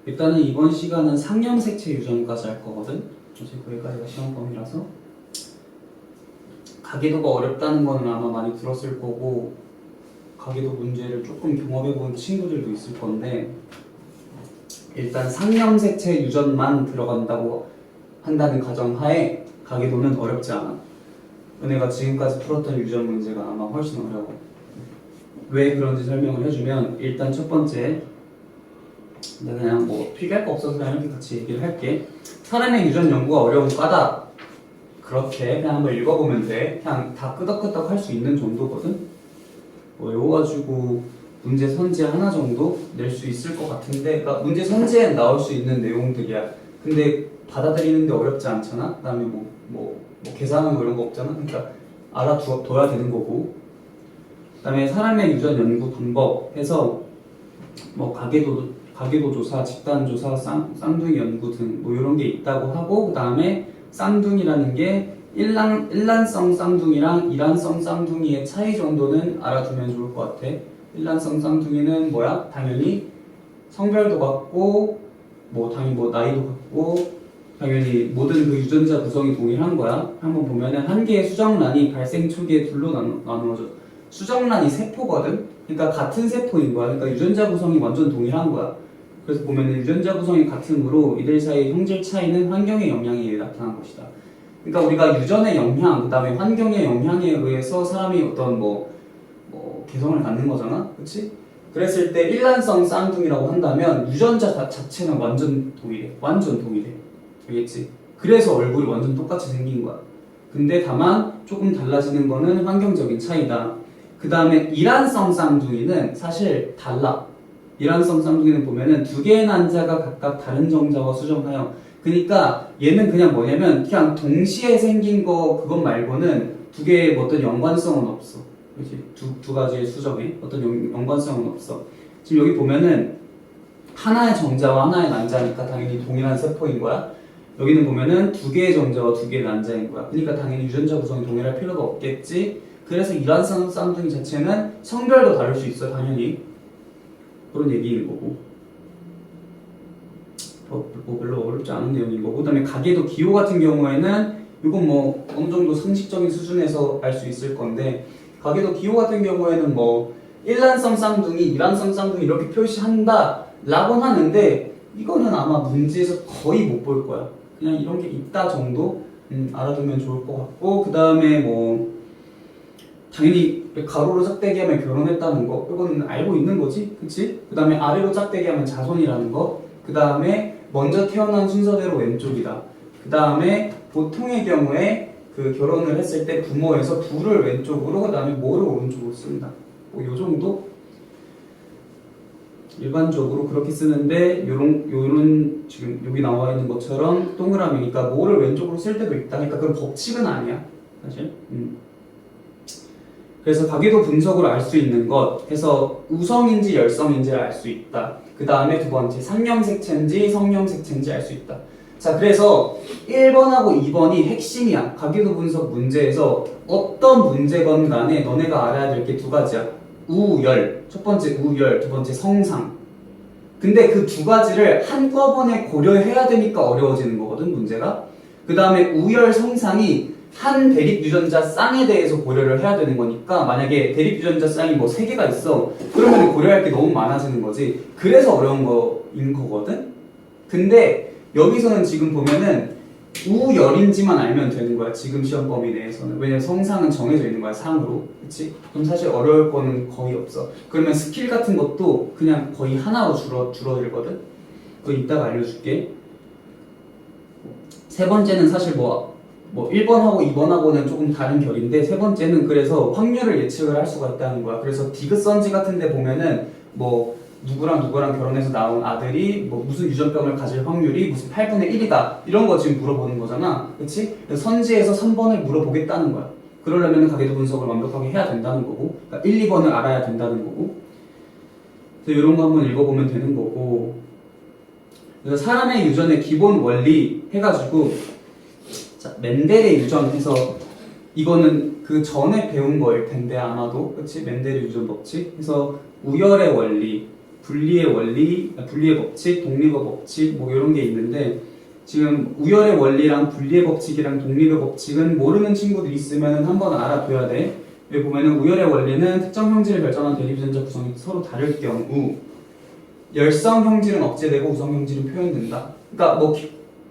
일단은 이번 시간은 상념색채 유전까지 할 거거든. 어제 거기까지가 시험범위라서 가계도가 어렵다는 거는 아마 많이 들었을 거고 가계도 문제를 조금 경험해본 친구들도 있을 건데 일단 상념색채 유전만 들어간다고 한다는 가정하에 가계도는 어렵지 않아. 은혜가 지금까지 풀었던 유전 문제가 아마 훨씬 어려워. 왜 그런지 설명을 해주면 일단 첫 번째 내가 그냥 뭐 필기할 거 없어서 그냥 이렇게 같이 얘기를 할게. 사람의 유전 연구가 어려운 과다. 그렇게 그냥 한번 읽어보면 돼. 그냥 다 끄덕끄덕 할 수 있는 정도거든. 뭐 이거 가지고 문제 선지 하나 정도 낼 수 있을 것 같은데, 그러니까 문제 선지에 나올 수 있는 내용들이야. 근데 받아들이는데 어렵지 않잖아. 그다음에 뭐 계산하는 거 이런 거 없잖아. 그러니까 알아둬야 되는 거고. 그다음에 사람의 유전 연구 방법 해서 뭐 가계도 조사, 집단 조사, 쌍둥이 연구 등 뭐 이런 게 있다고 하고, 그다음에 쌍둥이라는 게 일란성 쌍둥이랑 이란성 쌍둥이의 차이 정도는 알아두면 좋을 것 같아. 일란성 쌍둥이는 뭐야? 당연히 성별도 같고 당연히 나이도 같고 당연히 모든 그 유전자 구성이 동일한 거야. 한번 보면은 한 개의 수정란이 발생 초기에 둘로 나누어져. 수정란이 세포거든. 그러니까 같은 세포인 거야. 그러니까 유전자 구성이 완전 동일한 거야. 그래서 보면은 유전자 구성이 같으므로 이들 사이의 형질 차이는 환경의 영향에 의해 나타난 것이다. 그러니까 우리가 유전의 영향, 그다음에 환경의 영향에 의해서 사람이 어떤 개성을 갖는 거잖아, 그렇지? 그랬을 때 일란성 쌍둥이라고 한다면 유전자 자체는 완전 동일해, 알겠지? 그래서 얼굴이 완전 똑같이 생긴 거야. 근데 다만 조금 달라지는 거는 환경적인 차이다. 그 다음에 이란성 쌍둥이는 사실 달라. 이란성 쌍둥이는 보면은 두 개의 난자가 각각 다른 정자와 수정하여, 그러니까 얘는 그냥 뭐냐면 그냥 동시에 생긴 거 그것 말고는 두 개의 어떤 연관성은 없어. 그렇지? 두 가지의 수정에 어떤 연관성은 없어. 지금 여기 보면은 하나의 정자와 하나의 난자니까 당연히 동일한 세포인 거야. 여기는 보면은 두 개의 정자와 두 개의 난자인 거야. 그러니까 당연히 유전자 구성이 동일할 필요가 없겠지. 그래서 이란성 쌍둥이 자체는 성별도 다를 수 있어, 당연히. 그런 얘기인 거고. 별로 어렵지 않은 내용인 거고. 그 다음에 가계도 기호 같은 경우에는 이건 어느 정도 상식적인 수준에서 알 수 있을 건데, 가계도 기호 같은 경우에는 일란성 쌍둥이, 이란성 쌍둥이 이렇게 표시한다 라고 하는데 이거는 아마 문제에서 거의 못 볼 거야. 그냥 이런 게 있다 정도 알아두면 좋을 것 같고, 그 다음에 당연히 가로로 짝대기하면 결혼했다는 거 이거는 알고 있는 거지, 그치? 그 다음에 아래로 짝대기하면 자손이라는 거, 그 다음에 먼저 태어난 순서대로 왼쪽이다. 그 다음에 보통의 경우에 그 결혼을 했을 때 부모에서 부를 왼쪽으로, 그 다음에 모를 오른쪽으로 쓴다. 요 정도? 일반적으로 그렇게 쓰는데 요런 지금 여기 나와 있는 것처럼 동그라미니까 모를 왼쪽으로 쓸 때도 있다. 그러니까 그건 법칙은 아니야, 사실. 그래서 가계도 분석으로 알 수 있는 것 해서 우성인지 열성인지를 알 수 있다. 그 다음에 두 번째 상념색채인지 성념색채인지 알 수 있다. 자, 그래서 1번하고 2번이 핵심이야. 가계도 분석 문제에서 어떤 문제건 간에 너네가 알아야 될 게 두 가지야. 우열, 첫 번째 우열, 두 번째 성상. 근데 그 두 가지를 한꺼번에 고려해야 되니까 어려워지는 거거든, 문제가. 그 다음에 우열, 성상이 한 대립 유전자 쌍에 대해서 고려를 해야 되는 거니까, 만약에 대립 유전자 쌍이 3개가 있어, 그러면 고려할 게 너무 많아지는 거지. 그래서 어려운 거인 거거든. 근데 여기서는 지금 보면은 우열인지만 알면 되는 거야, 지금 시험 범위 내에서는. 왜냐면 성상은 정해져 있는 거야, 상으로. 그치? 그럼 사실 어려울 거는 거의 없어. 그러면 스킬 같은 것도 그냥 거의 하나로 줄어들거든. 그거 이따가 알려줄게. 세 번째는 사실 1번하고 2번하고는 조금 다른 결인데, 세 번째는 그래서 확률을 예측을 할 수가 있다는 거야. 그래서 디귿선지 같은 데 보면은 누구랑 결혼해서 나온 아들이 무슨 유전병을 가질 확률이 무슨 8분의 1이다 이런 거 지금 물어보는 거잖아, 그치? 선지에서 3번을 물어보겠다는 거야. 그러려면 가계도 분석을 완벽하게 해야 된다는 거고, 그러니까 1, 2번을 알아야 된다는 거고. 그래서 이런 거 한번 읽어보면 되는 거고. 그래서 사람의 유전의 기본 원리 해가지고, 자, 멘델의 유전 해서, 이거는 그 전에 배운 거일 텐데 아마도, 그치? 멘델의 유전 법칙 해서 우열의 원리, 분리의 원리, 분리의 법칙, 독립의 법칙 뭐 이런 게 있는데 지금 우열의 원리랑 분리의 법칙이랑 독립의 법칙은 모르는 친구들 있으면 한번 알아둬야 돼. 여기 보면은 우열의 원리는 특정 형질을 결정한 대립유전자 구성이 서로 다를 경우 열성 형질은 억제되고 우성 형질은 표현된다. 그러니까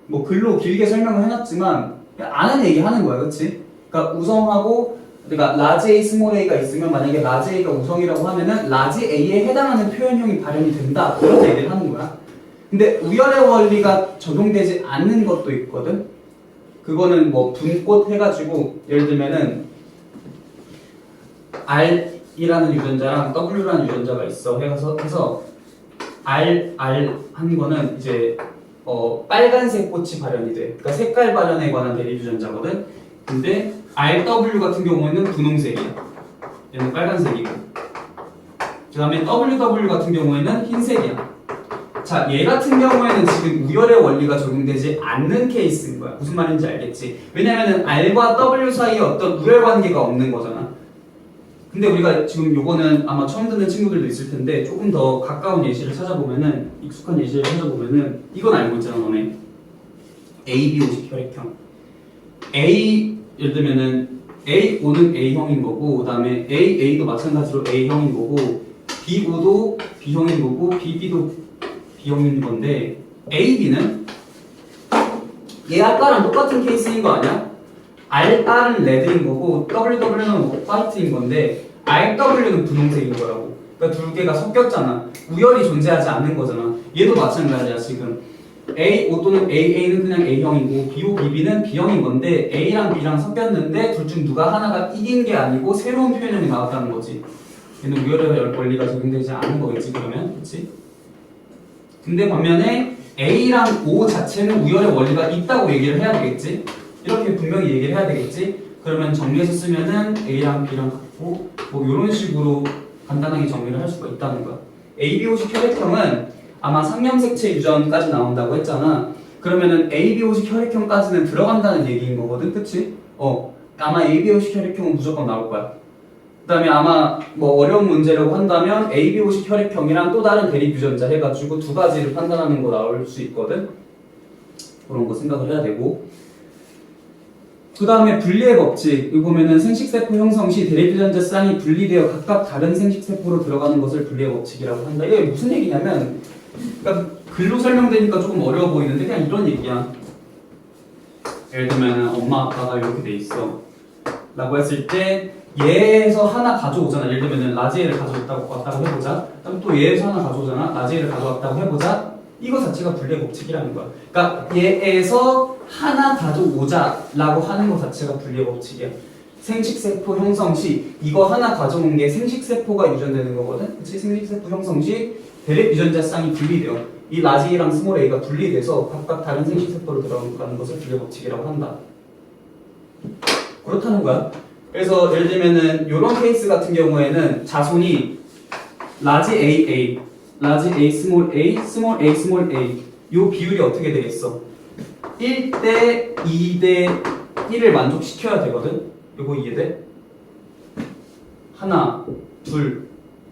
뭐 글로 길게 설명을 해놨지만 아는 얘기 하는 거야, 그렇지? 그러니까 우성하고 그러니까 라지 A, 스몰 a가 있으면 만약에 라지 A가 우성이라고 하면은 라지 A에 해당하는 표현형이 발현이 된다. 그런 얘기를 하는 거야. 근데 우열의 원리가 적용되지 않는 것도 있거든. 그거는 뭐 분꽃 해가지고 예를 들면은 R이라는 유전자랑 W라는 유전자가 있어. 해서 R 한 거는 이제 빨간색 꽃이 발현이 돼. 그러니까 색깔 발현에 관한 대립 유전자거든. 근데 RW 같은 경우에는 분홍색이야. 얘는 빨간색이고. 그 다음에 WW 같은 경우에는 흰색이야. 자, 얘 같은 경우에는 지금 우열의 원리가 적용되지 않는 케이스인 거야. 무슨 말인지 알겠지? 왜냐면은 R과 W 사이에 어떤 우열 관계가 없는 거잖아. 근데 우리가 지금 요거는 아마 처음 듣는 친구들도 있을 텐데 조금 더 가까운 예시를 찾아보면은 익숙한 예시를 찾아보면은 이건 알고 있잖아, 너네. ABO식 혈액형. 예를 들면은 A5는 A형인 거고 그다음에 AA도 마찬가지로 A형인 거고 B5도 B형인 거고 BB도 B형인 건데 AB는 얘 아까랑 똑같은 케이스인 거 아니야? RR은 레드인 거고 WW는 화이트인 건데 RW는 분홍색인 거라고. 그러니까 두 개가 섞였잖아. 우열이 존재하지 않는 거잖아. 얘도 마찬가지야 지금. A5 또는 AA는 그냥 A형이고 B5, BB는 B형인 건데 A랑 B랑 섞였는데 둘 중 누가 하나가 이긴 게 아니고 새로운 표현형이 나왔다는 거지. 얘는 우열의 원리가 적용되지 않은 거겠지 그러면, 그렇지? 근데 반면에 A랑 O 자체는 우열의 원리가 있다고 얘기를 해야 되겠지? 이렇게 분명히 얘기를 해야 되겠지? 그러면 정리해서 쓰면은 A랑 B랑 같고 뭐 이런 식으로 간단하게 정리를 할 수가 있다는 거야. ABO식 혈액형은 아마 상염색체 유전까지 나온다고 했잖아. 그러면은 ABO식 혈액형까지는 들어간다는 얘기인 거거든, 그치? 아마 ABO식 혈액형은 무조건 나올 거야. 그 다음에 아마 뭐 어려운 문제라고 한다면 ABO식 혈액형이랑 또 다른 대립 유전자 해가지고 두 가지를 판단하는 거 나올 수 있거든. 그런 거 생각을 해야 되고. 그 다음에 분리의 법칙. 여기 보면은 생식세포 형성 시 대립유전자 쌍이 분리되어 각각 다른 생식세포로 들어가는 것을 분리의 법칙이라고 한다. 이게 무슨 얘기냐면, 그러니까 글로 설명되니까 조금 어려워 보이는데 그냥 이런 얘기야. 예를 들면 엄마 아빠가 이렇게 돼 있어. 라고 했을 때 얘에서 하나 가져오잖아. 예를 들면 라지에를 가져왔다고 해보자. 그럼 또 얘에서 하나 가져오잖아. 라지에를 가져왔다고 해보자. 이거 자체가 분리의 법칙이라는 거야. 그러니까 얘에서 하나 가져오자라고 하는 것 자체가 분리의 법칙이야. 생식세포 형성 시 이거 하나 가져온 게 생식세포가 유전되는 거거든. 그치? 생식세포 형성 시 대립 유전자 쌍이 분리돼요. 이 라지 A랑 스몰 a가 분리돼서 각각 다른 생식세포로 들어가는 것을 분리의 법칙이라고 한다. 그렇다는 거야. 그래서 예를 들면은 이런 케이스 같은 경우에는 자손이 라지 AA, 라지 A, 스몰 a, 스몰 a, 스몰 a 요 비율이 어떻게 되겠어? 1대 2대 1을 만족시켜야 되거든. 요거 이해돼? 하나, 둘,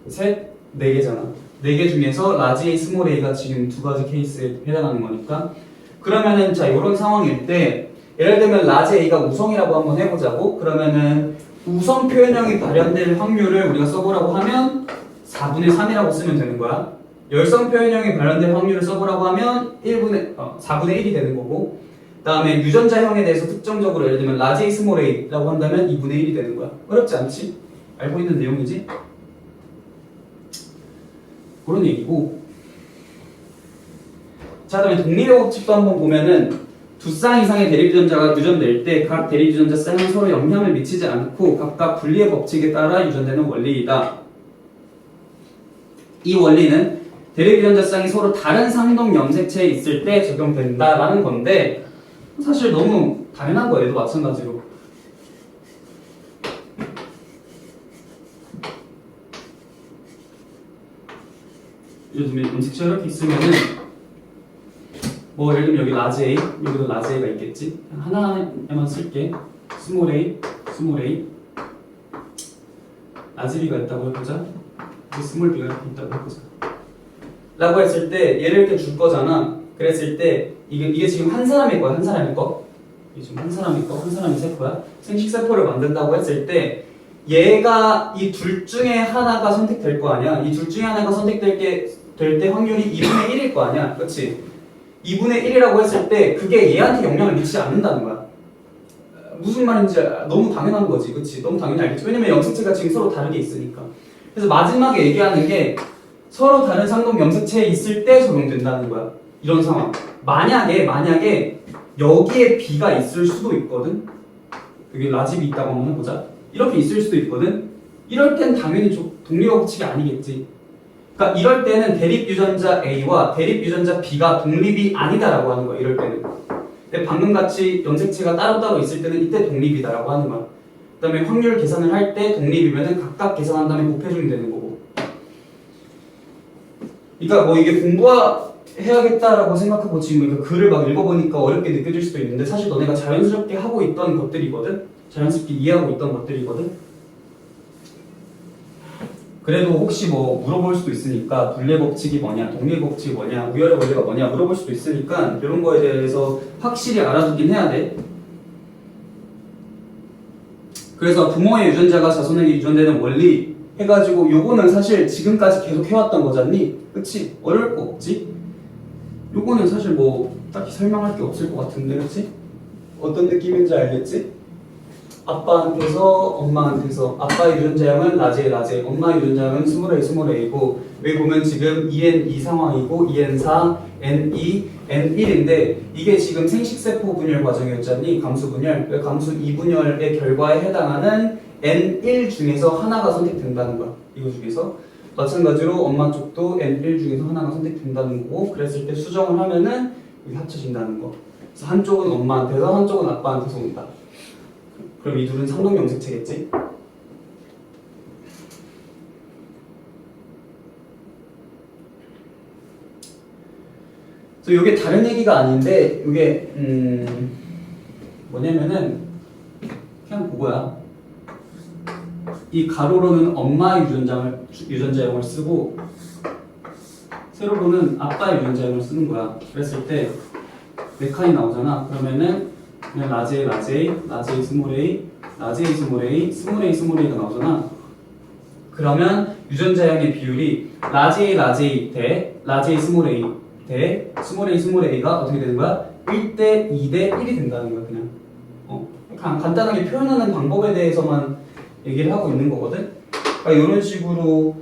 셋, 네 개잖아. 네 개 중에서 라지 A, 스몰 a가 지금 두 가지 케이스에 해당하는 거니까. 그러면은 자 이런 상황일 때 예를 들면 라지 A가 우성이라고 한번 해보자고. 그러면은 우성 표현형이 발현될 확률을 우리가 써보라고 하면 4분의 3이라고 쓰면 되는 거야. 열성 표현형이 발현될 확률을 써보라고 하면 4분의 1이 되는 거고, 그 다음에 유전자형에 대해서 특정적으로 예를 들면 라지 A, 스몰 a라고 한다면 2분의 1이 되는 거야. 어렵지 않지? 알고 있는 내용이지? 그런 얘기고. 자, 그다음에 독립의 법칙도 한번 보면은 두 쌍 이상의 대립유전자가 유전될 때 각 대립유전자 쌍은 서로 영향을 미치지 않고 각각 분리의 법칙에 따라 유전되는 원리이다. 이 원리는 대립유전자 쌍이 서로 다른 상동 염색체에 있을 때 적용된다라는 건데 사실 너무 당연한 거예요. 얘도 마찬가지로. 예를 들면 염색체 이렇게 있으면은 뭐 예를 들면 여기 라지 A, 여기도 라지 A가 있겠지. 하나에만 쓸게. 스몰 a, 스몰 a. 라지 B가 있다고 해보자. 여기 스몰 B가 이렇게 있다고 해보자. 라고 했을 때 얘를 이렇게 줄 거잖아. 그랬을 때 이게 지금 한 사람일 거야. 한 사람일 거. 이게 지금 한 사람일 거. 한 사람의 세포야. 생식세포를 만든다고 했을 때 얘가 이 둘 중에 하나가 선택될 거 아니야. 이 둘 중에 하나가 선택될 때 확률이 2분의 1일 거 아니야. 그렇지? 2분의 1이라고 했을 때 그게 얘한테 영향을 미치지 않는다는 거야. 무슨 말인지 너무 당연한 거지. 그치? 너무 당연히 알겠지? 왜냐면 염색체가 지금 서로 다르게 있으니까. 그래서 마지막에 얘기하는 게 서로 다른 상동 염색체에 있을 때 적용된다는 거야. 이런 상황. 만약에 여기에 B가 있을 수도 있거든. 여기 라집이 있다고 한번 해보자. 이렇게 있을 수도 있거든. 이럴 땐 당연히 독립 법칙이 아니겠지. 그러니까 이럴 때는 대립 유전자 A와 대립 유전자 B가 독립이 아니다라고 하는 거야. 이럴 때는. 근데 방금 같이 염색체가 따로따로 있을 때는 이때 독립이다라고 하는 거야. 그 다음에 확률 계산을 할 때 독립이면은 각각 계산한 다음에 곱해주면 되는 거고. 그러니까 뭐 이게 공부해야겠다라고 생각하고 지금 이거 글을 막 읽어보니까 어렵게 느껴질 수도 있는데 사실 너네가 자연스럽게 하고 있던 것들이거든? 자연스럽게 이해하고 있던 것들이거든? 그래도 혹시 뭐 물어볼 수도 있으니까 분례 법칙이 뭐냐, 독립 법칙이 뭐냐, 우열의 원리가 뭐냐 물어볼 수도 있으니까 이런 거에 대해서 확실히 알아두긴 해야 돼. 그래서 부모의 유전자가 자손에게 유전되는 원리 해가지고 요거는 사실 지금까지 계속 해왔던 거잖니? 그치? 어려울 거 없지? 요거는 사실 뭐 딱히 설명할 게 없을 것 같은데 그치? 어떤 느낌인지 알겠지? 아빠한테서 엄마한테서 아빠의 유전자형은 라제 엄마의 유전자형은 스몰A이고 여기 보면 지금 EN2 상황이고 EN4, N2, N1인데 이게 지금 생식세포 분열 과정이었잖니 감수 분열 감수 2분열의 결과에 해당하는 N1 중에서 하나가 선택된다는 거야 이거 중에서 마찬가지로 엄마 쪽도 N1 중에서 하나가 선택된다는 거고 그랬을 때 수정을 하면은 여기 합쳐진다는 거 그래서 한쪽은 엄마한테서 한쪽은 아빠한테서 온다 그럼 이 둘은 상동 염색체겠지? 그래서 이게 다른 얘기가 아닌데 이게 뭐냐면은 그냥 그거야. 이 가로로는 엄마의 유전자형을 쓰고 세로로는 아빠의 유전자형을 쓰는 거야. 그랬을 때 네 칸이 나오잖아. 그러면은 그냥 라제 스몰 A 가 나오잖아. 그러면 유전자형의 비율이 라제 대 라제 스몰 A 대 스몰 A가 어떻게 되는 거야? 1대 2대 1이 된다는 거야 그냥. 간단하게 표현하는 방법에 대해서만 얘기를 하고 있는 거거든. 그러니까 이런 식으로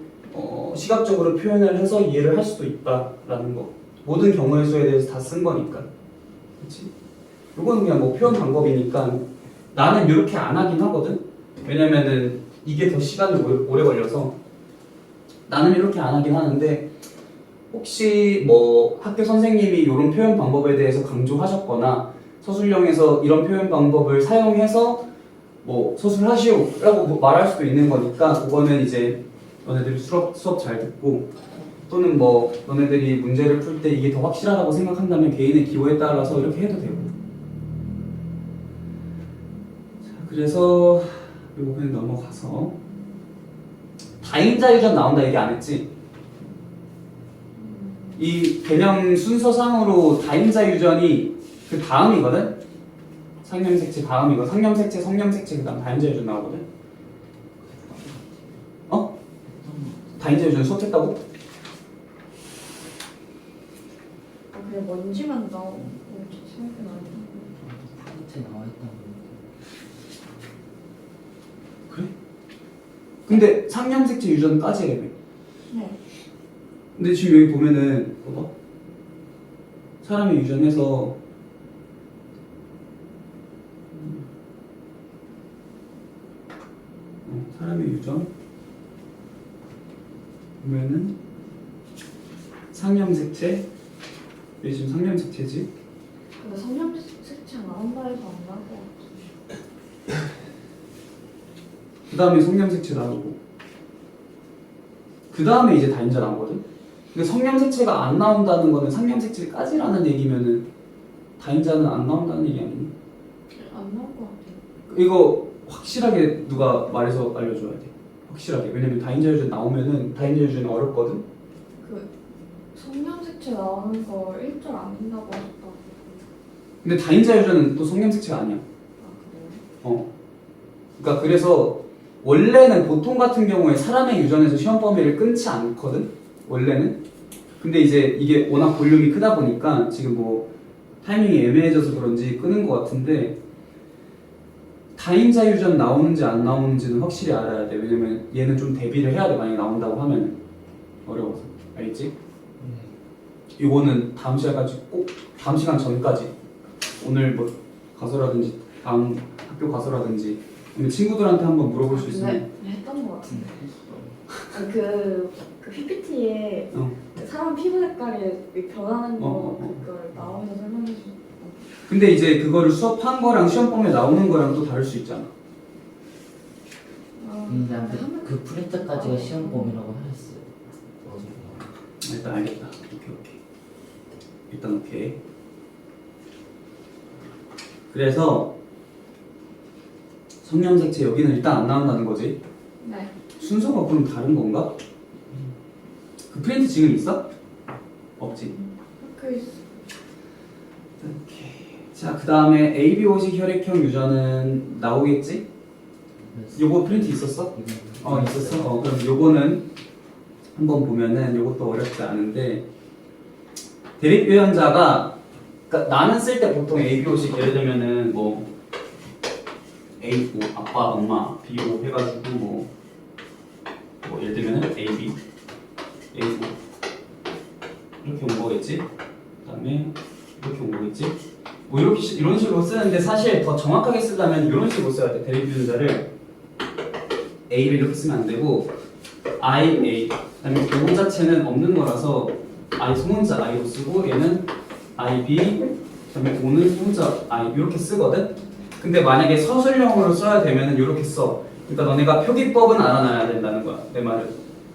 시각적으로 표현을 해서 이해를 할 수도 있다라는 거. 모든 경우의 수에 대해서 다 쓴 거니까. 그렇지? 이건 그냥 뭐 표현 방법이니까 나는 이렇게 안 하긴 하거든. 왜냐면은 이게 더 시간이 오래 걸려서 나는 이렇게 안 하긴 하는데 혹시 뭐 학교 선생님이 이런 표현 방법에 대해서 강조하셨거나 서술형에서 이런 표현 방법을 사용해서 뭐 서술하시오라고 말할 수도 있는 거니까 그거는 이제 너네들이 수업 잘 듣고 또는 뭐 너네들이 문제를 풀 때 이게 더 확실하다고 생각한다면 개인의 기호에 따라서 이렇게 해도 되고 자, 그래서 이 부분 넘어가서 다인자 유전 나온다 얘기 안 했지? 이 개념 순서상으로 다인자 유전이 그 다음이거든? 상염색체 다음이고 상염색체, 성염색체 그 다음 다인자 유전 나오거든? 다인자 유전 수업했다고? 그냥 먼지만 나오고 생각이 나요. 밑에 나와 있다고. 그래? 근데 상염색체 유전까지 해야 돼. 네. 근데 지금 여기 보면은 봐봐. 사람의 유전에서 사람의 유전 보면은 상염색체 여기 지금 상염색체지. 근데 성형색체 나온다 해서 안 나올 것 같아. 그 다음에 성염색체 나오고 그 다음에 이제 다인자 나오거든. 근데 성염색체가 안 나온다는 거는 상염색체까지라는 얘기면은 다인자는 안 나온다는 얘기 아니니? 안 나올 것 같아. 이거 확실하게 누가 말해서 알려줘야 돼. 확실하게. 왜냐면 다인자 유전 나오면은 다인자 유전이 어렵거든. 그 성명색채 나오는 거 1절 안 된다고 하셨다고. 근데 다인자 유전은 또 성형색체가 아니야. 아 그래요? 그러니까 그래서 원래는 보통 같은 경우에 사람의 유전에서 시험 범위를 끊지 않거든. 원래는. 근데 이제 이게 워낙 볼륨이 크다 보니까 지금 뭐 타이밍이 애매해져서 그런지 끄는 것 같은데 다인자 유전 나오는지 안 나오는지는 확실히 알아야 돼. 왜냐면 얘는 좀 대비를 해야 돼. 만약에 나온다고 하면 어려워서. 알겠지? 이거는 다음 시간까지 꼭 다음 시간 전까지 오늘 뭐 가서라든지 다음 학교 가서라든지 오늘 친구들한테 한번 물어볼 수 있으면 했던 것 같은데. 아니, 그 PPT에 어. 사람 피부 색깔이 변하는 거 어. 그걸 나오면서 설명해 주. 근데 이제 그거를 수업한 거랑 시험 범위에 나오는 거랑 또 다를 수 있잖아. 근데 그 프린트까지가 시험 범위라고 하셨어요. 일단 알겠다. 오케이. 일단 오케이. 그래서 성형색체 여기는 일단 안 나온다는 거지. 네. 순서가 그럼 다른 건가? 그 프린트 지금 있어? 없지. 그 오케이. 자, 그 다음에 ABO식 혈액형 유전은 나오겠지? 요거 프린트 있었어? 있었어? 그럼 요거는 한번 보면은 요것도 어렵지 않은데 대립 유전자가 그러니까 나는 쓸 때 보통 ABO식 예를 들면은 뭐 A5 아빠 엄마 B5 해가지고 뭐 예를 들면은 AB A5 이렇게 온 거겠지? 그다음에 이렇게 온 거겠지? 뭐 이렇게 이런 식으로 쓰는데 사실 더 정확하게 쓰려면 이런 식으로 써야 돼. 대립 유전자를 A를 이렇게 쓰면 안 되고 IA 그다음에 요거 자체는 없는 거라서 I 소문자 I로 쓰고 얘는 IB 그다음에 O는 소문자 I 이렇게 쓰거든. 근데 만약에 서술형으로 써야 되면은 이렇게 써. 그러니까 너네가 표기법은 알아놔야 된다는 거야. 내 말은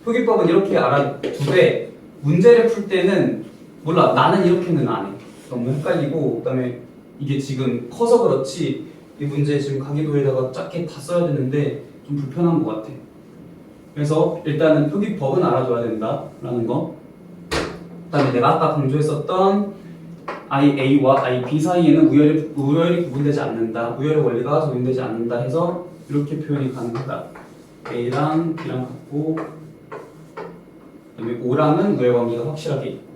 표기법은 이렇게 알아두되 문제를 풀 때는 몰라 나는 이렇게는 안 해. 너무 헷갈리고 그다음에 이게 지금 커서 그렇지 이 문제 지금 강의도에다가 작게 다 써야 되는데 좀 불편한 것 같아. 그래서 일단은 표기법은 알아둬야 된다라는 거. 그다음에 내가 아까 강조했었던 IA와 IB 사이에는 우열이 구분되지 않는다. 우열의 원리가 적용되지 않는다 해서 이렇게 표현이 가능하다. A랑 B랑 같고 그다음에 O랑은 우열 관계가 확실하게 있고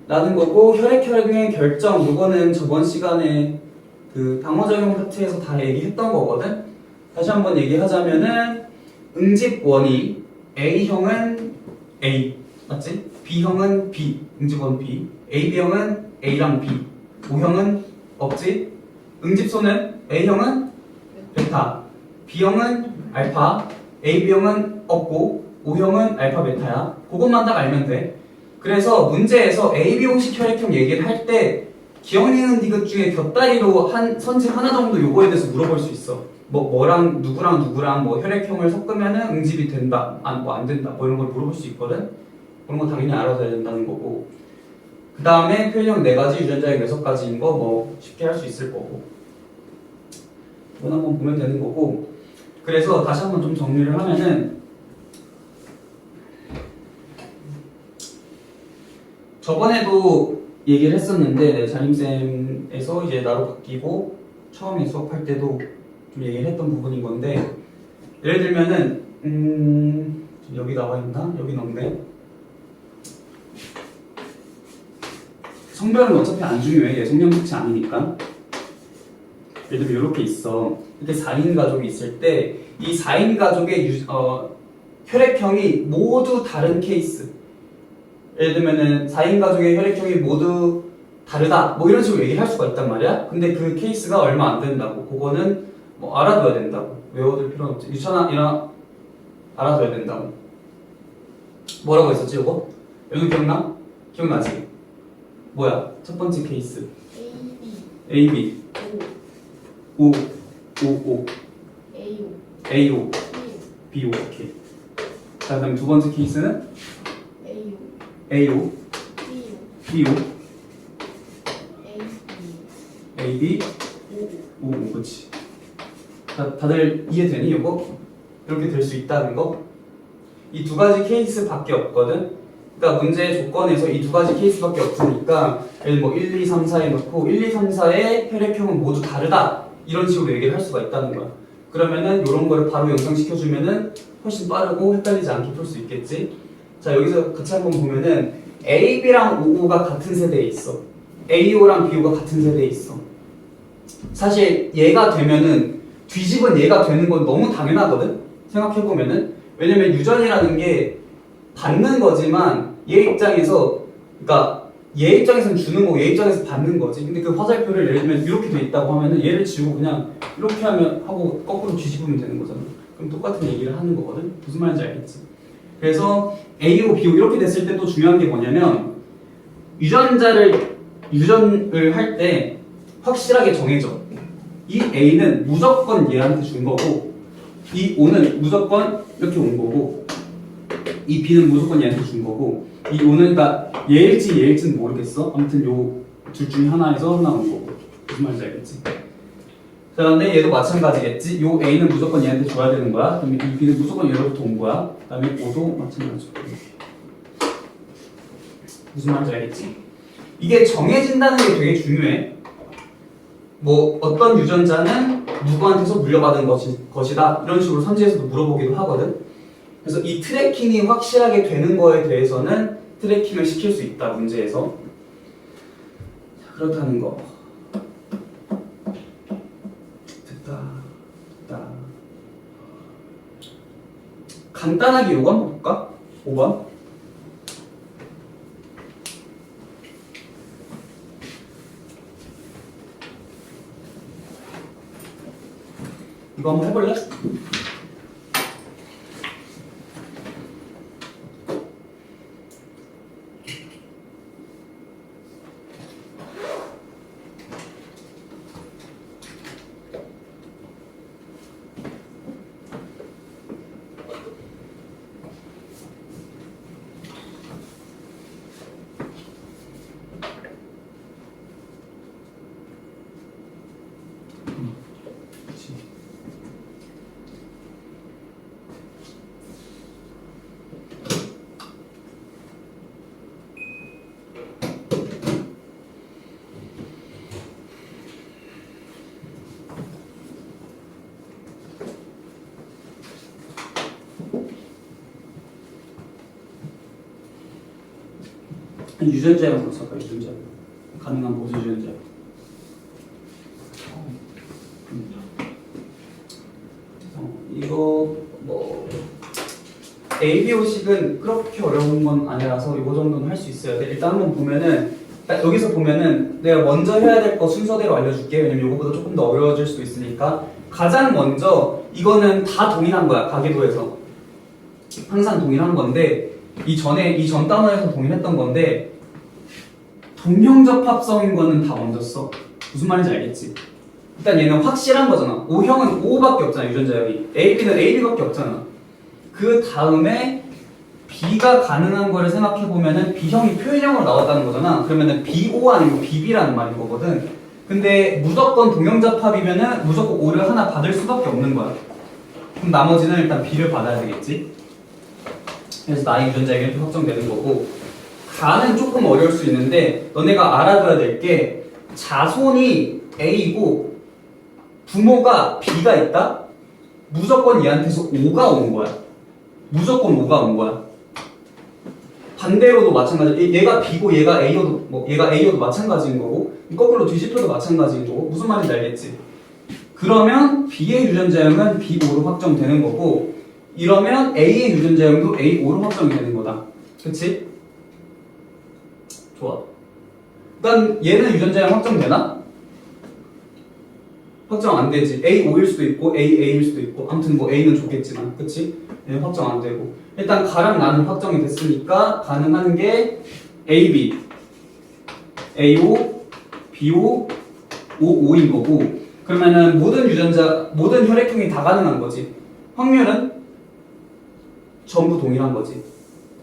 라는 거고 혈액형의 결정 요거는 저번 시간에 그 방어작용 파트에서 다 얘기했던 거거든. 다시 한번 얘기하자면은 응집원이 A형은 A 맞지? B형은 B 응집원 B AB형은 A랑 B O형은 없지? 응집소는 A형은 베타 B형은 알파 AB형은 없고 O형은 알파 베타야. 그것만 딱 알면 돼. 그래서 문제에서 AB형식 혈액형 얘기를 할 때 기억니은 디귿 중에 곁다리로 한 선택 하나 정도 요거에 대해서 물어볼 수 있어. 뭐랑 누구랑 뭐 혈액형을 섞으면은 응집이 된다, 안 된다, 뭐 이런 걸 물어볼 수 있거든. 그런 거 당연히 알아둬야 된다는 거고. 그 다음에 표현형 4가지, 유전자형 6가지인 거 뭐 쉽게 할 수 있을 거고. 이건 한번 보면 되는 거고. 그래서 다시 한번 좀 정리를 하면은 저번에도 얘기를 했었는데 내 자림쌤에서 이제 나로 바뀌고 처음에 수업할 때도 좀 얘기를 했던 부분인 건데 예를 들면은 여기 나와 있나? 여긴 없네. 성별은 어차피 안 중요해. 얘 성형색체 아니니까. 예를 들면 이렇게 있어. 이렇게 4인 가족이 있을 때 이 4인 가족의 혈액형이 모두 다른 케이스. 예를 들면은 4인 가족의 혈액형이 모두 다르다 뭐 이런 식으로 얘기를 할 수가 있단 말이야. 근데 그 케이스가 얼마 안 된다고. 그거는 뭐 알아둬야 된다고. 외워둘 필요는 없지. 유천이나 알아둬야 된다고. 뭐라고 했었지 이거? 여기 기억나? 기억나지? 뭐야? 첫 번째 케이스 AB O AO BO 오케이. 자 그다음 두 번째 케이스는 AO BO AB O 그렇지. 다들 이해되니 이거? 이렇게 될 수 있다는 거? 이 두 가지 케이스밖에 없거든. 그러니까 문제 조건에서 이 두 가지 케이스밖에 없으니까 예를 뭐 1, 2, 3, 4에 넣고 1, 2, 3, 4의 혈액형은 모두 다르다 이런 식으로 얘기를 할 수가 있다는 거야. 그러면은 이런 거를 바로 연상시켜주면은 훨씬 빠르고 헷갈리지 않게 풀 수 있겠지. 자 여기서 같이 한번 보면은 AB랑 OO가 같은 세대에 있어. AO랑 BO가 같은 세대에 있어. 사실 얘가 되면은 뒤집은 얘가 되는 건 너무 당연하거든. 생각해보면은 왜냐면 유전이라는 게 받는 거지만 얘 입장에서 그러니까 얘 입장에서는 주는 거고 얘 입장에서 받는 거지. 근데 그 화살표를 예를 들면 이렇게 돼 있다고 하면은 얘를 지우고 그냥 이렇게 하면 하고 거꾸로 뒤집으면 되는 거잖아. 그럼 똑같은 얘기를 하는 거거든. 무슨 말인지 알겠지? 그래서 A오 B오 이렇게 됐을 때 또 중요한 게 뭐냐면 유전을 할 때 확실하게 정해져. 이 A는 무조건 얘한테 준 거고 이 O는 무조건 이렇게 온 거고 이 B는 무조건 얘한테 준 거고 이 O는 그러니까 얘일지는 모르겠어. 아무튼 요 둘 중에 하나에서 하나 온 거고 무슨 말인지 알겠지? 자 근데 얘도 마찬가지겠지. 요 A는 무조건 얘한테 줘야 되는 거야. 그다음에 이 B는 무조건 얘로부터 온 거야. 그다음에 O도 마찬가지고 무슨 말인지 알겠지? 이게 정해진다는 게 되게 중요해. 뭐 어떤 유전자는 누구한테서 물려받은 것이다 이런 식으로 선지에서도 물어보기도 하거든. 그래서 이 트래킹이 확실하게 되는 거에 대해서는 트래킹을 시킬 수 있다 문제에서. 자, 그렇다는 거. 됐다. 간단하게 요거 한번 볼까? 5번. 이거 한번 해볼래? 유전자형으로 써봐. 유전자형. 가능한 모든 유전자형. 이거 뭐 ABO식은 그렇게 어려운 건 아니라서 이거 정도는 할 수 있어야 돼. 일단 한번 보면은 딱 여기서 보면은 내가 먼저 해야 될 거 순서대로 알려줄게. 왜냐면 이거보다 조금 더 어려워질 수도 있으니까. 가장 먼저 이거는 다 동일한 거야. 가계도에서 항상 동일한 건데 이 전 단원에서 동일했던 건데 동형접합성인 거는 다 먼저 써. 무슨 말인지 알겠지? 일단 얘는 확실한 거잖아. O형은 O밖에 없잖아. 유전자형이. AB는 AB밖에 없잖아. 그 다음에 B가 가능한 거를 생각해보면은 B형이 표현형으로 나왔다는 거잖아. 그러면은 BO 아니고 BB라는 말인 거거든. 근데 무조건 동형접합이면은 무조건 O를 하나 받을 수밖에 없는 거야. 그럼 나머지는 일단 B를 받아야 되겠지. 그래서 나의 유전자형이 이렇게 확정되는 거고, 가는 조금 어려울 수 있는데 너네가 알아둬야 될 게 자손이 A이고 부모가 B가 있다? 무조건 얘한테서 O가 온 거야. 무조건 O가 온 거야. 반대로도 마찬가지. 얘가 B고 얘가 A여도 마찬가지인 거고 거꾸로 뒤집혀도 마찬가지인 거고 무슨 말인지 알겠지? 그러면 B의 유전자형은 B5로 확정되는 거고 이러면 A의 유전자형도 A5로 확정이 되는 거다. 그치? 좋아. 일단 얘는 유전자형 확정되나? 확정 안 되지. A5일 수도 있고 AA일 수도 있고 아무튼 뭐 A는 좋겠지만 그치? 얘는 확정 안 되고 일단 가랑 나는 확정이 됐으니까 가능한 게 AB, AO, BO, OO인 거고 그러면은 모든 혈액형이 다 가능한 거지. 확률은 전부 동일한 거지.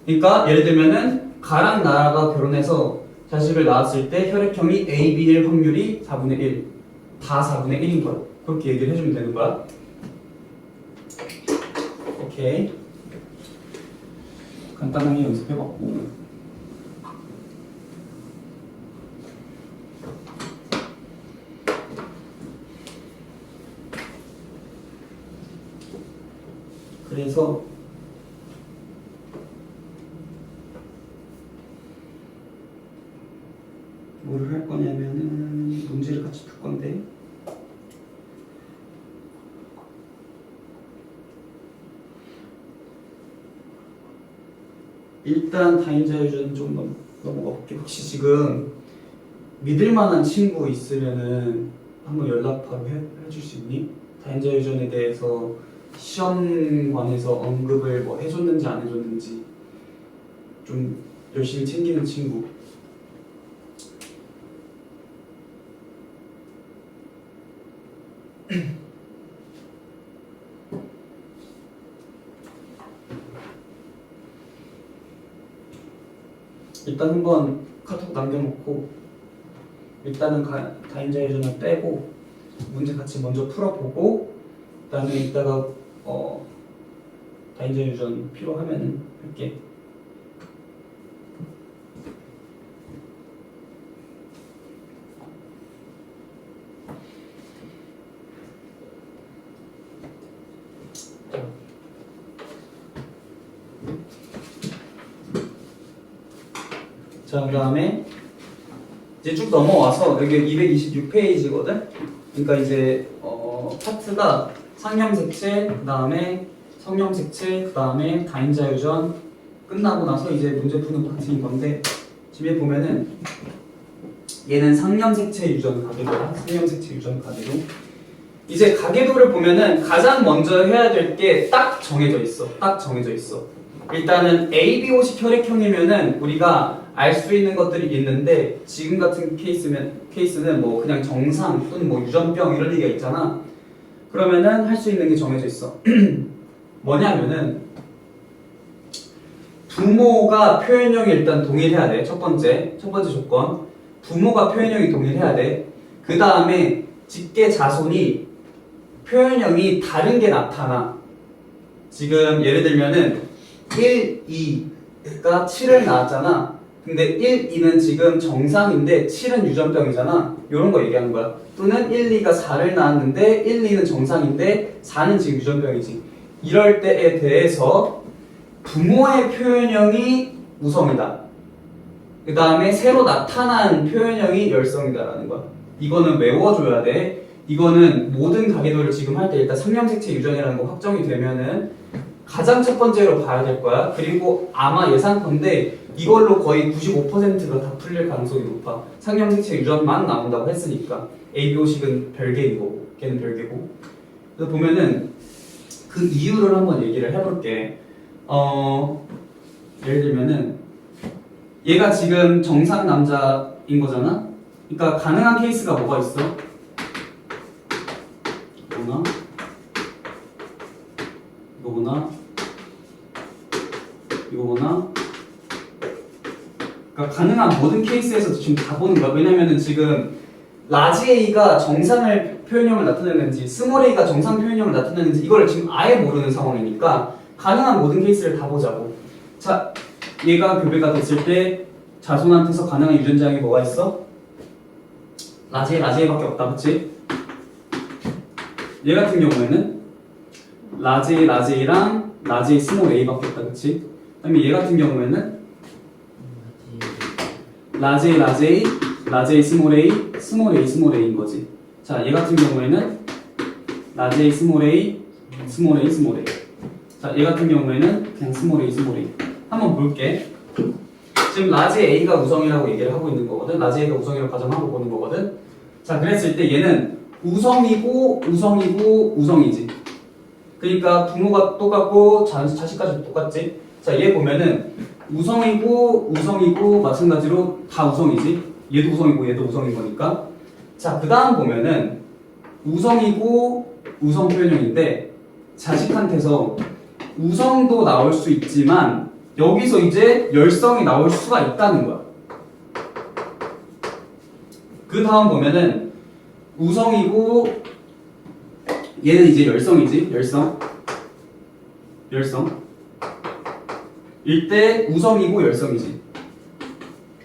그러니까 예를 들면은 가랑 나가 결혼해서 자식을 낳았을 때 혈액형이 A, B일 확률이 4분의 1 다 4분의 1인 거야. 그렇게 얘기를 해주면 되는 거야. 오케이. 간단하게 연습해봤고 그래서 뭐를 할 거냐면은 문제를 같이 풀 건데 일단 다인자유전 좀 넘어가 볼게요. 혹시 지금 믿을 만한 친구 있으면은 한번 연락 바로 해줄 수 있니? 다인자유전에 대해서 시험관에서 언급을 뭐 해줬는지 안 해줬는지 좀 열심히 챙기는 친구. 일단 한번 카톡 남겨놓고 일단은 다인자유전을 빼고 문제 같이 먼저 풀어보고 그다음에 이따가 다인자유전 필요하면은 할게. 자, 그 다음에 이제 쭉 넘어와서 여기 226페이지거든. 그러니까 이제 파트가 상념색채, 그 다음에 성념색채, 그 다음에 다인자유전 끝나고 나서 이제 문제 푸는 파트인 건데 지금 보면은 얘는 상념색채 유전 가계도야. 상념색채 유전 가계도. 이제 가계도를 보면은 가장 먼저 해야 될 게 딱 정해져 있어. 딱 정해져 있어. 일단은 ABO식 혈액형이면은 우리가 알 수 있는 것들이 있는데 지금 같은 케이스는 뭐 그냥 정상 또는 뭐 유전병 이런 얘기가 있잖아. 그러면은 할 수 있는 게 정해져 있어. 뭐냐면은 부모가 표현형이 일단 동일해야 돼. 첫 번째 조건. 부모가 표현형이 동일해야 돼. 그 다음에 직계 자손이 표현형이 다른 게 나타나. 지금 예를 들면은 1, 2가 7을 낳았잖아. 근데 1, 2는 지금 정상인데 7은 유전병이잖아. 이런 거 얘기하는 거야. 또는 1, 2가 4를 낳았는데 1, 2는 정상인데 4는 지금 유전병이지. 이럴 때에 대해서 부모의 표현형이 우성이다. 그 다음에 새로 나타난 표현형이 열성이다라는 거야. 이거는 외워줘야 돼. 이거는 모든 가계도를 지금 할 때 일단 상념색채 유전이라는 거 확정이 되면은 가장 첫 번째로 봐야 될 거야. 그리고 아마 예상컨대 이걸로 거의 95%가 다 풀릴 가능성이 높아. 상념색채 유전만 나온다고 했으니까. ABO식은 별개인 거고, 걔는 별개고. 그래서 보면은 그 이유를 한번 얘기를 해볼게. 예를 들면은 얘가 지금 정상 남자인 거잖아. 그러니까 가능한 케이스가 뭐가 있어? 이거구나. 그러니까 가능한 모든 케이스에서 지금 다 보는 거야. 왜냐면은 지금 라지 A가 정상을 표현형을 나타내는지 스몰 A가 정상 표현형을 나타내는지 이걸 지금 아예 모르는 상황이니까 가능한 모든 케이스를 다 보자고. 자, 얘가 교배가 됐을 때 자손한테서 가능한 유전자형이 뭐가 있어? 라지 A밖에 없다, 그치? 얘 같은 경우에는 라지 A랑 라지 A 스몰 A밖에 없다, 그치? 그 다음에 얘 같은 경우에는 라지 A 스몰 A인 거지. 자, 얘 같은 경우에는 라지 A 스몰 A. 자, 얘 같은 경우에는 그냥 스몰 A. 한번 볼게. 지금 라지 A가 우성이라고 얘기를 하고 있는 거거든. 라지 A가 우성이라고 가정하고 보는 거거든. 자, 그랬을 때 얘는 우성이고 우성이지. 그러니까 부모가 똑같고 자식까지도 똑같지. 자, 얘 보면은 우성이고 마찬가지로 다 우성이지. 얘도 우성이고 얘도 우성인 거니까. 자, 그 다음 보면은 우성이고 우성 표현형인데 자식한테서 우성도 나올 수 있지만 여기서 이제 열성이 나올 수가 있다는 거야. 그 다음 보면은 우성이고 얘는 이제 열성이지. 열성 일때 우성이고 열성이지.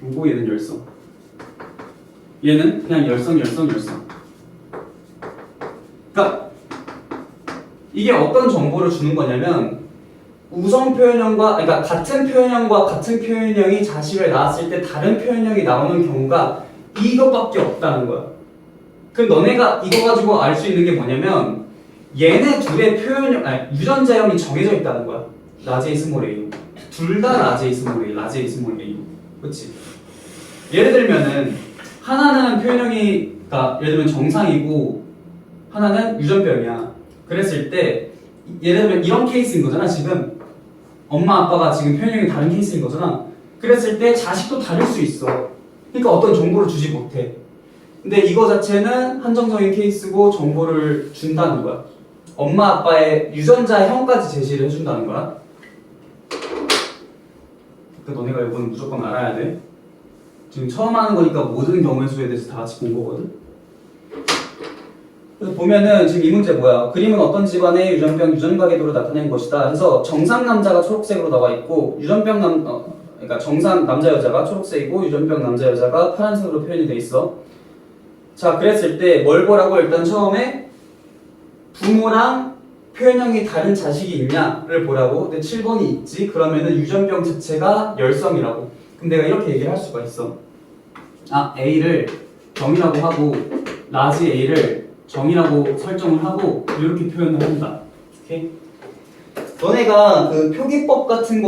그리고 얘는 열성. 얘는 그냥 열성. 그러니까 이게 어떤 정보를 주는 거냐면 우성 표현형과 그러니까 같은 표현형과 같은 표현형이 자식을 낳았을 때 다른 표현형이 나오는 경우가 이것밖에 없다는 거야. 그럼 너네가 이거 가지고 알 수 있는 게 뭐냐면 얘네 둘의 표현형 아니 유전자형이 정해져 있다는 거야. 라지 A 스몰 A. 둘 다 라지 A 스몰 A, 라지 A 스몰 A. 그렇지? 예를 들면은 하나는 표현형이 그러니까 예를 들면 정상이고 하나는 유전병이야. 그랬을 때 예를 들면 이런 케이스인 거잖아. 지금 엄마 아빠가 지금 표현형이 다른 케이스인 거잖아. 그랬을 때 자식도 다를 수 있어. 그러니까 어떤 정보를 주지 못해. 근데 이거 자체는 한정적인 케이스고 정보를 준다는 거야. 엄마 아빠의 유전자형까지 제시를 해준다는 거야. 그러니까 너네가 이거는 무조건 알아야 돼. 지금 처음 하는 거니까 모든 경우의 수에 대해서 다 같이 본 거거든. 그래서 보면은 지금 이 문제 뭐야? 그림은 어떤 집안의 유전병 유전가계도를 나타낸 것이다. 해서 정상 남자가 초록색으로 나와 있고 유전병 그러니까 정상 남자 여자가 초록색이고 유전병 남자 여자가 파란색으로 표현이 돼 있어. 자, 그랬을 때 뭘 보라고 일단 처음에 부모랑 표현형이 다른 자식이 있냐를 보라고. 근데 7번이 있지. 그러면은 유전병 자체가 열성이라고. 그럼 내가 이렇게 얘기를 할 수가 있어. 아, A를 정이라고 하고 라지 A를 정이라고 설정을 하고 이렇게 표현을 한다. 오케이? 너네가 그 표기법 같은 거